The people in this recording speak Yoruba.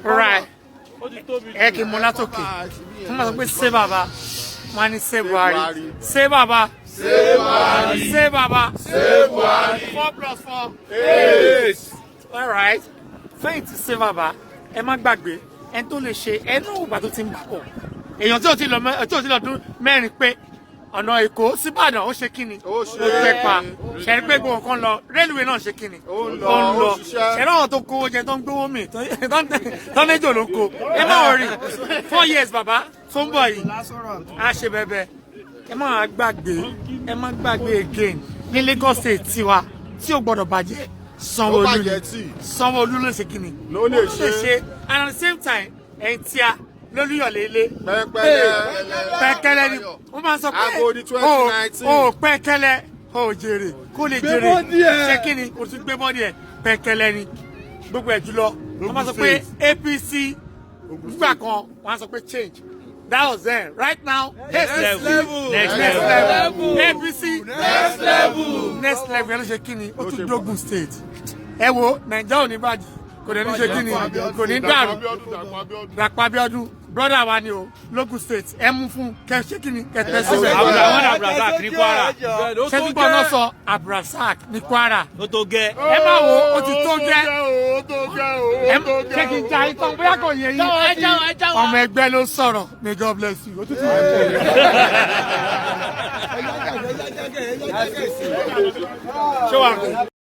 right ẹ kì í mú látòkè wọ́n máa sọ pé ṣé bàbá wọ́n á ní ṣé Buhari ṣé bàbá ṣé bàbá 4+4 8. All right fẹ́yìntì ṣé bàbá ẹ má gbàgbé ẹni tó lè ṣe ẹnu ìgbà tó ti ń bà pọ̀ èèyàn tí ò ti lọ́dún mẹ́rin pé ọ̀nà Èkó síbàdàn ó ṣe kíni ó tẹpa ṣẹ̀rí pé gbogbo nǹkan lọ rélùwé náà ṣe kíni ó ń lọ ṣẹ̀rí àwọn tó kówó jẹ tó ń gbówó mì tó méjò ló ń kó ẹ má wọrí 4 years bàbá tó ń bọ̀ yìí á ṣe bẹ̀bẹ̀ ẹ má gbàgbé again ní Lagos State tiwa tí ò gbọdọ̀ bàjẹ́ Sanwo Olu ló ṣe kíni ló lè ṣe and at the same time ẹ̀yìn tíá lólúyọ̀lé ilé pẹ̀kẹ́lẹ́ ni wọ́n máa sọ pé o pẹ̀kẹ́lẹ́ o jèrè kó lè jèrè ṣé kí ni o tún gbé bọ́ọ̀dì ẹ̀ pẹ̀kẹ́lẹ́ ni gbogbo ẹ̀ jùlọ wọ́n máa sọ pé APC nígbà kan wọ́n á sọ pé change that was then right now next level APC next level yẹn ló ṣe kí ni ó tún dógùn state ẹ wo Nàìjíríà ò ní bàjẹ́ kò dẹ̀ ní ṣe kí ni kò ní dàrú Dapo Abiodun brother wa ni o local state ẹ mú fún kẹ ṣé kí ni kẹtẹ síbẹ̀. àwọn Abdulrasaq ní Kwara. ṣé tí gbọ́dọ̀ sọ Abdulrasaq ní Kwara. ó tó gẹ́. ẹ má wo ó ti tó gẹ́. ṣé kí n ja ìtàn bóyá kò yẹ yín. ọmọ ẹgbẹ́ ló sọ̀rọ̀ may God bless you. ṣé wàá.